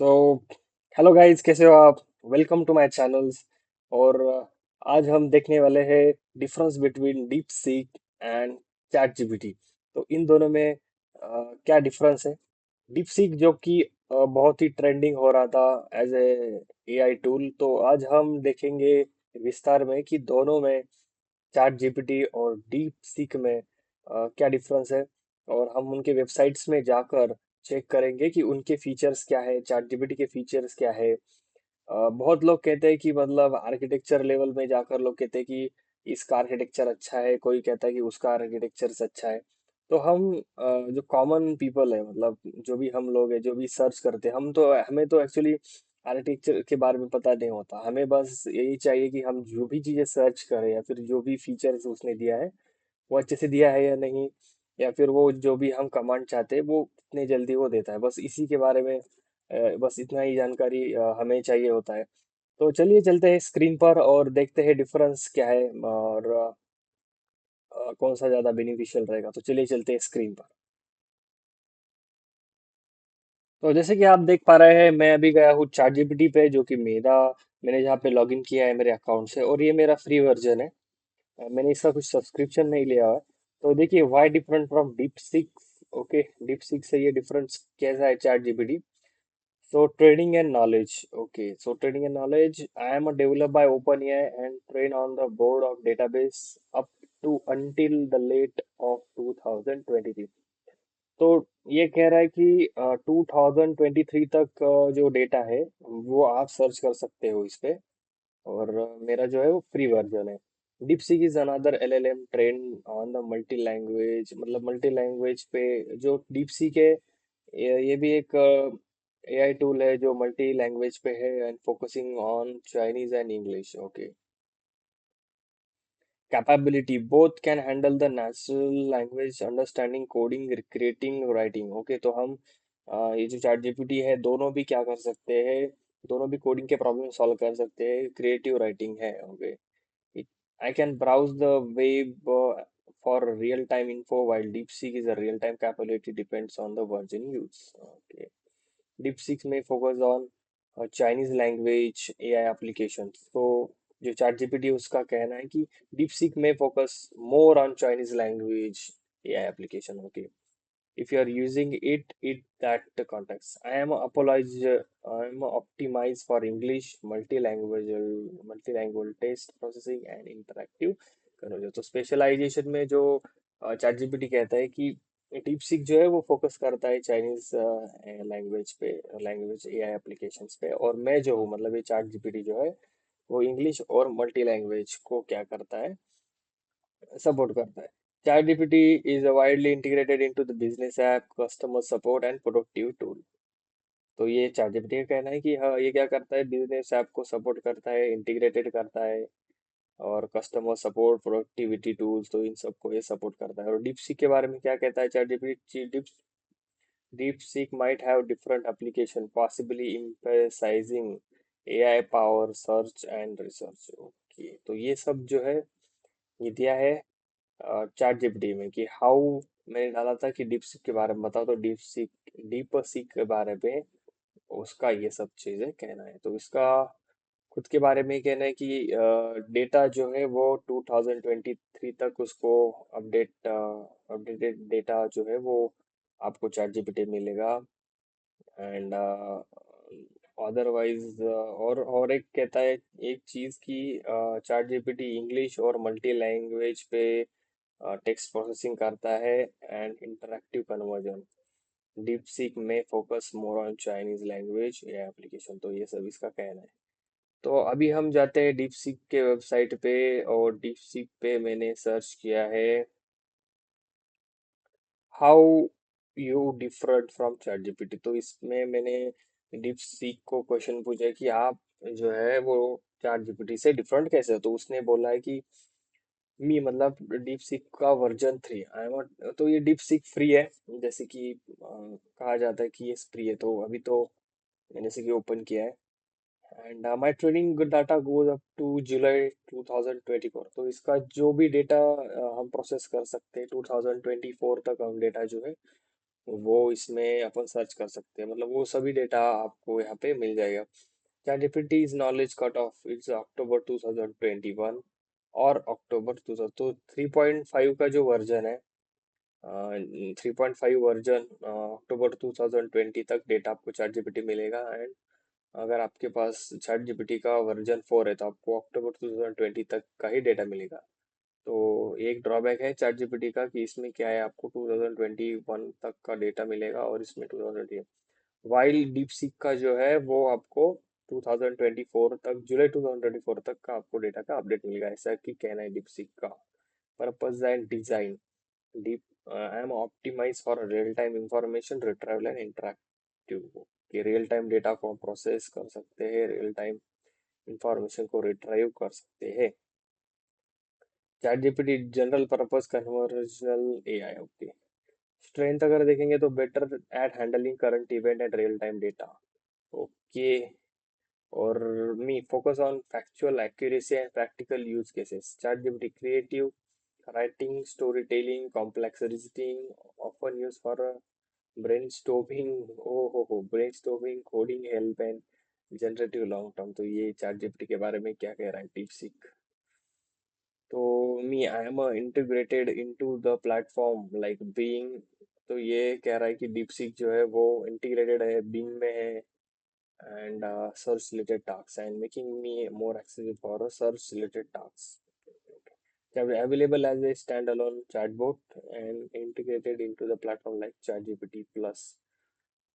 So hello guys, कैसे हो आप? Welcome to my channels. और आज हम देखने वाले हैं difference between DeepSeek and ChatGPT. तो इन दोनों में क्या डिफरेंस है? डीप सीक जो कि बहुत ही ट्रेंडिंग हो रहा था एज ए एआई टूल, तो आज हम देखेंगे विस्तार में कि दोनों में, चैट जीपीटी और डीप सीक में क्या डिफरेंस है। और हम उनके वेबसाइट्स में जाकर चेक करेंगे कि उनके फीचर्स क्या है, चैट जीपीटी के फीचर्स क्या है। बहुत लोग कहते हैं कि मतलब आर्किटेक्चर लेवल में जाकर लोग कहते हैं कि इसका आर्किटेक्चर अच्छा है, कोई कहता है कि उसका आर्किटेक्चर अच्छा है। तो हम जो कॉमन पीपल है, मतलब जो भी हम लोग हैं, जो भी सर्च करते हैं, हमें तो एक्चुअली आर्किटेक्चर के बारे में पता नहीं होता। हमें बस यही चाहिए कि हम जो भी चीजें सर्च करें या फिर जो भी फीचर्स उसने दिया है वो अच्छे से दिया है या नहीं, या फिर वो जो भी हम कमांड चाहते हैं वो कितने जल्दी वो देता है, बस इसी के बारे में बस इतना ही जानकारी हमें चाहिए होता है। तो चलिए चलते हैं स्क्रीन पर और देखते हैं डिफरेंस क्या है, और कौन सा ज़्यादा बेनिफिशियल रहेगा। तो चलिए चलते हैं स्क्रीन पर। तो जैसे कि आप देख पा रहे हैं, मैं अभी गया हूँ चैट जीपीटी पे, जो कि मैंने जहाँ पे लॉगिन किया है मेरे अकाउंट से, और ये मेरा फ्री वर्जन है। मैंने इसका कुछ सब्सक्रिप्शन नहीं लिया है। तो देखिए, why different from DeepSeek. Okay, DeepSeek से ये डिफरेंस कैसा है ChatGPT. So training and knowledge. Okay, so training and knowledge. I am a developed by OpenAI and trained on the board of database up to until the late of 2023. तो ये कह रहा है कि 2023 तक जो डेटा है वो आप सर्च कर सकते हो इस पे। और मेरा जो है वो फ्री वर्जन है। DeepSeek is another LLM train on the multi language, मतलब मल्टी लैंग्वेज पे जो DeepSeek है, ये भी एक एआई टूल है जो मल्टी लैंग्वेज पे है and focusing on Chinese and English. Okay, capability both can handle the natural language understanding, coding, creating, writing. Okay, तो हम ये जो चैट जीपीटी है, दोनों भी क्या कर सकते हैं, दोनों भी कोडिंग के प्रॉब्लम सॉल्व कर सकते हैं, क्रिएटिव राइटिंग है। Okay, I can browse the web for real-time info, while DeepSeek is a real-time capability depends on the version used. Okay. DeepSeek may focus on Chinese language AI applications. So जो chat GPT उसका कहना है कि DeepSeek में focus more on Chinese language AI application. Okay, if you are using it that context. I am optimized for English, multilingual text processing and interactive conversion। तो specialisation में जो chat GPT कहता है कि डीप सीक जो है वो focus करता है चाइनीज लैंग्वेज पे, लैंग्वेज एआई एप्लीकेशंस पे, और मैं जो हूँ, मतलब ये चैट जीपीटी जो है वो इंग्लिश और मल्टी लैंग्वेज को क्या करता है, सपोर्ट करता है। ChatGPT is widely integrated into the business app, customer support and productive tool। तो ये ChatGPT का कहना है कि हाँ, ये क्या करता है, बिजनेस ऐप को सपोर्ट करता है, इंटीग्रेटेड करता है, और कस्टमर सपोर्ट, प्रोडक्टिविटी टूल्स, तो इन सबको ये सपोर्ट करता है। और डीपसीक के बारे में क्या कहता है ChatGPT? DeepSeek might have different application, possibly emphasizing AI power search and research। Okay, तो ये सब जो है ये दिया है चैट जीपीटी में कि हाउ। मैंने डाला था कि डीप सीक के बारे में बताओ, तो डीप सीक के बारे में उसका ये सब चीजें कहना है। तो इसका खुद के बारे में कहना है कि डेटा जो है वो 2023 तक उसको अपडेटेड डेटा जो है वो आपको चैट जीपीटी मिलेगा। एंड अदरवाइज और एक कहता है एक चीज की, चैट जीपीटी इंग्लिश और मल्टी लैंग्वेज पे टेक्स्ट प्रोसेसिंग करता है and interactive conversion. DeepSeek में focus more on Chinese language या एप्लीकेशन। तो ये सब इसका कहना है। तो अभी हम जाते हैं डीप सीक के वेबसाइट पे, और डीप सीक पे मैंने सर्च किया है how you different from chat GPT. तो इसमें मैंने डीप सीक को क्वेश्चन पूछा है कि आप जो है वो चैट जीपीटी से डिफरेंट कैसे हो। तो उसने बोला है कि मी, मतलब डीप सीक का वर्जन 3 आई एम। तो ये डीप सीक फ्री है, जैसे कि कहा जाता है कि ये फ्री है। तो अभी तो मैंने इसे ओपन किया है, and my training data goes up to July 2024। तो इसका जो भी डेटा हम प्रोसेस कर सकते हैं 2024 तक, हम डेटा जो है वो इसमें अपन सर्च कर सकते हैं, मतलब वो सभी डेटा आपको यहाँ पे मिल जाएगा। ChatGPT is knowledge cut off it's October 2021 और अक्टूबर 2000, तो 3.5 का जो वर्जन है, 3.5 वर्जन अक्टूबर 2020 तक डेटा आपको ChatGPT मिलेगा। एंड अगर आपके पास ChatGPT का वर्जन 4 है तो आपको अक्टूबर 2020 तक का ही डेटा मिलेगा। तो एक ड्रॉबैक है ChatGPT का कि इसमें क्या है, आपको 2021 तक का डेटा मिलेगा और इसमें 2020, वाइल डीपसीक का जो है वो आपको 2024 तक, जुलाई 2024 तक का आपको डेटा का अपडेट मिलेगा, ऐसा कि कहना है डीपसीक का। Purpose and design, deep I am optimize for real time information retrieval and interactive, कि रियल टाइम डेटा को प्रोसेस कर सकते हैं, रियल टाइम इंफॉर्मेशन को रिट्राइव कर सकते हैं। Chat GPT general purpose conversational AI, okay. Strength अगर देखेंगे तो better at handling current event and real time data, okay. और me focus on factual accuracy and practical use cases, chat GPT creative writing, storytelling, complex reasoning, often used for brainstorming, brainstorming, coding help and generative long term. तो ये chat GPT के बारे में क्या कह रहा है डीप सीक। तो me I am integrated into the platform like Bing, तो ये कह रहा है कि डीप सीक जो है वो इंटीग्रेटेड है, बीइंग में है, and search related task and making me more accessible for search related task, available as a standalone chatbot and integrated into the platform like ChatGPT plus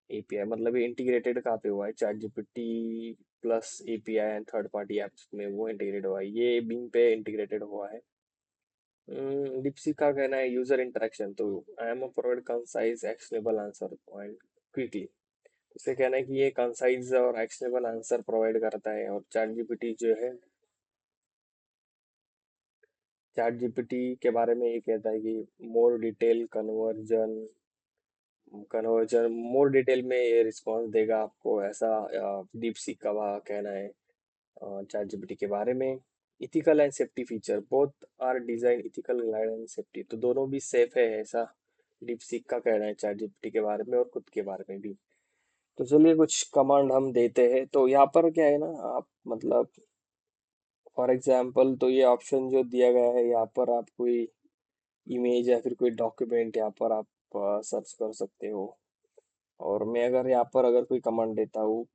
API। मतलब ये integrated कहाँ पे हुआ है, ChatGPT plus API and third party apps में वो integrate हुआ है, ये बिंग पे इंटीग्रेटेड हुआ है। डिप्सी का कहना है यूजर इंटरेक्शन, तो I am provide concise actionable answer point quickly. इससे कहना है कि ये कंसाइज और एक्शनेबल आंसर प्रोवाइड करता है। और ChatGPT जो है, चैट जीपीटी के बारे में ये कहता है कि more detail conversion, more detail में ये रिस्पॉन्स देगा आपको, ऐसा डीप सीक का वह कहना है चैट जीपीटी के बारे में। Ethical and safety feature, both are design ethical guide and safety, तो दोनों भी सेफ है, ऐसा डीप सीक का कहना है चैट जीपीटी के बारे में और खुद के बारे में भी। तो चलिए कुछ कमांड हम देते हैं। तो यहाँ पर क्या है ना, आप मतलब फॉर एग्जाम्पल, तो ये ऑप्शन जो दिया गया है यहाँ पर आप कोई इमेज या फिर कोई डॉक्यूमेंट यहाँ पर आप सर्च कर सकते हो। और मैं अगर यहाँ पर अगर कोई कमांड देता हूँ,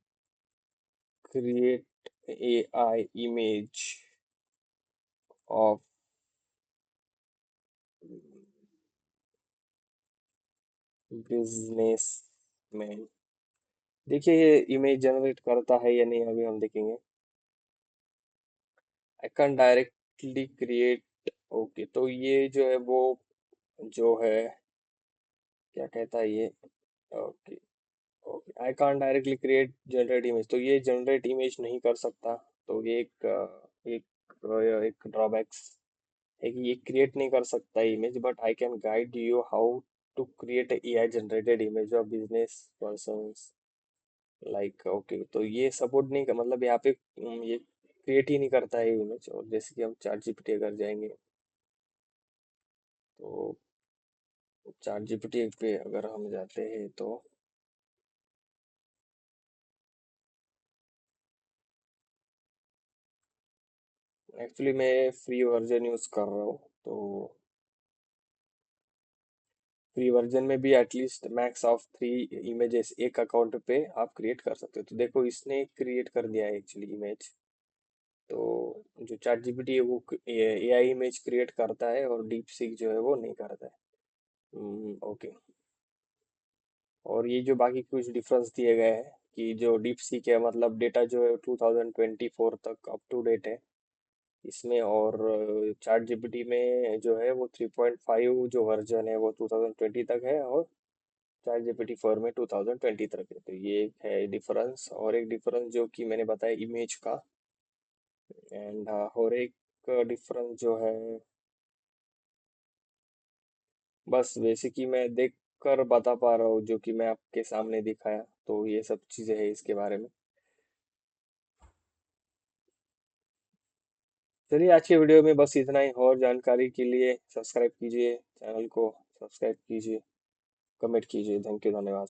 create AI image of businessman, देखिए ये इमेज जनरेट करता है या नहीं अभी हम देखेंगे। I can directly create, okay. तो ये जो है वो जो है क्या कहता है ये, ओके ओके, आई कान डायरेक्टली क्रिएट जनरेट इमेज, तो ये जनरेट इमेज नहीं कर सकता। तो ये एक ड्रॉबैक्स है कि ये क्रिएट नहीं कर सकता image, but I can guide you how to create AI generated image of business persons like, okay. तो ये सपोर्ट नहीं कर, मतलब यहाँ पे ये क्रिएट ही नहीं करता है इमेज। और जैसे कि हम चैट जीपीटी अगर जाएंगे, तो चैट जीपीटी पे अगर हम जाते हैं तो एक्चुअली मैं फ्री वर्जन यूज कर रहा हूँ, तो फ्री वर्जन में भी एटलीस्ट मैक्स ऑफ 3 इमेजेस एक अकाउंट पे आप क्रिएट कर सकते हो। तो देखो इसने क्रिएट कर दिया है एक्चुअली इमेज। तो जो चैट जीपीटी है वो AI इमेज क्रिएट करता है और डीप सीक जो है वो नहीं करता है, ओके। और ये जो बाकी कुछ डिफरेंस दिए गए हैं कि जो डीप सीक है, मतलब डेटा जो है 2024 तक अप टू डेट है इसमें। और चैट जीपीटी में जो है वो 3.5 जो वर्जन है वो 2020 तक है, और चैट जीपीटी 4 में 2020 तक है। तो ये एक है डिफरेंस। और एक डिफरेंस जो कि मैंने बताया इमेज का, एंड और एक डिफरेंस जो है, बस बेसिक ही मैं देख कर बता पा रहा हूँ जो कि मैं आपके सामने दिखाया। तो ये सब चीज़ें हैं इसके बारे में। चलिए आज के वीडियो में बस इतना ही, और जानकारी के लिए सब्सक्राइब कीजिए, चैनल को सब्सक्राइब कीजिए। कमेंट कीजिए। थैंक यू, धन्यवाद।